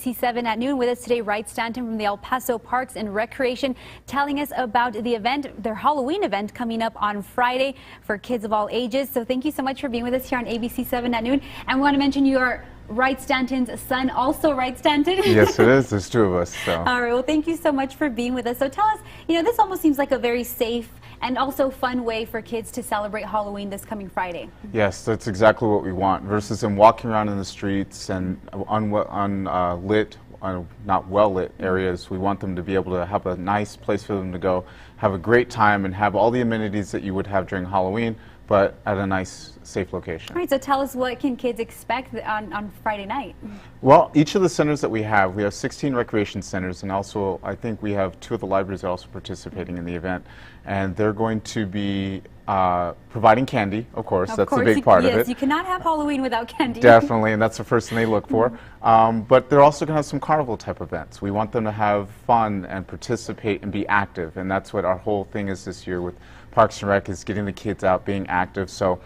ABC7 at noon. With us today, Wright Stanton from the El Paso Parks and Recreation, telling us about the event, their Halloween event coming up on Friday for kids of all ages. So thank you so much for being with us here on ABC7 at noon. And we want to mention you are Wright Stanton's son, also Wright Stanton. Yes, it is. There's two of us. So. All right. Well, thank you so much for being with us. So tell us, this almost seems like a very safe and also fun way for kids to celebrate Halloween this coming Friday. Yes, that's exactly what we want. Versus them walking around in the streets and unlit, not well lit areas, we want them to be able to have a nice place for them to go, have a great time, and have all the amenities that you would have during Halloween, but at a nice, safe location. All right, so tell us, what can kids expect on Friday night? Well, each of the centers that we have 16 recreation centers, and also I think we have 2 of the libraries that are also participating in the event, and they're going to be providing candy, of course. That's a big part of it. Yes, you cannot have Halloween without candy. Definitely, and that's the first thing they look for. But they're also going to have some carnival type events. We want them to have fun and participate and be active, and that's what our whole thing is this year with Parks and Rec, is getting the kids out, being active. So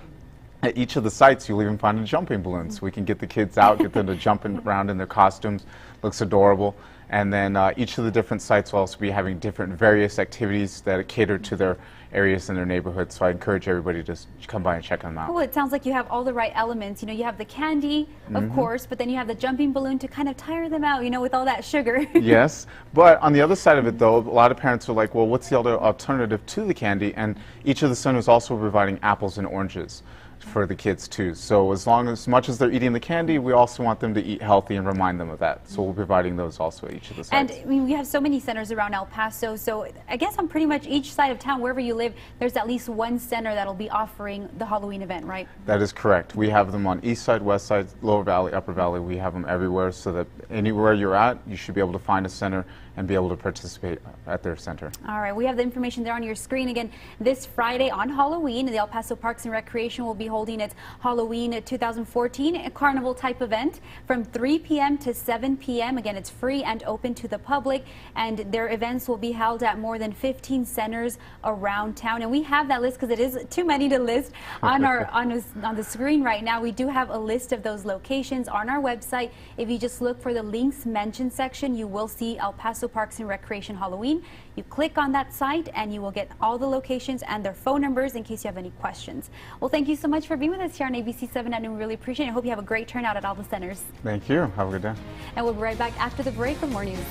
at each of the sites, you'll even find a jumping balloon, so we can get the kids out, get them to jump around in their costumes. Looks adorable. And then each of the different sites will also be having different various activities that cater to their areas in their neighborhood. So I encourage everybody to come by and check them out. Well, it sounds like you have all the right elements. You have the candy, of course, but then you have the jumping balloon to kind of tire them out, with all that sugar. Yes, but on the other side of it, though, a lot of parents are like, well, what's the other alternative to the candy? And each of the centers also providing apples and oranges for the kids too. So as much as they're eating the candy, we also want them to eat healthy and remind them of that. So we're providing those also at each of the sites. And we have so many centers around El Paso, so I guess on pretty much each side of town, wherever you live, there's at least one center that'll be offering the Halloween event, right? That is correct. We have them on East Side, West Side, Lower Valley, Upper Valley. We have them everywhere, so that anywhere you're at, you should be able to find a center and be able to participate at their center. All right, we have the information there on your screen. Again, this Friday on Halloween, the El Paso Parks and Recreation will be holding its Halloween 2014 carnival type event from 3 p.m. to 7 p.m. Again, it's free and open to the public, and their events will be held at more than 15 centers around town. And we have that list because it is too many to list on the screen right now. We do have a list of those locations on our website. If you just look for the links mentioned section, you will see El Paso Parks and Recreation Halloween. You click on that site and you will get all the locations and their phone numbers in case you have any questions. Well, thank you so much for being with us here on ABC7, and we really appreciate it. I hope you have a great turnout at all the centers. Thank you. Have a good day. And we'll be right back after the break with more news.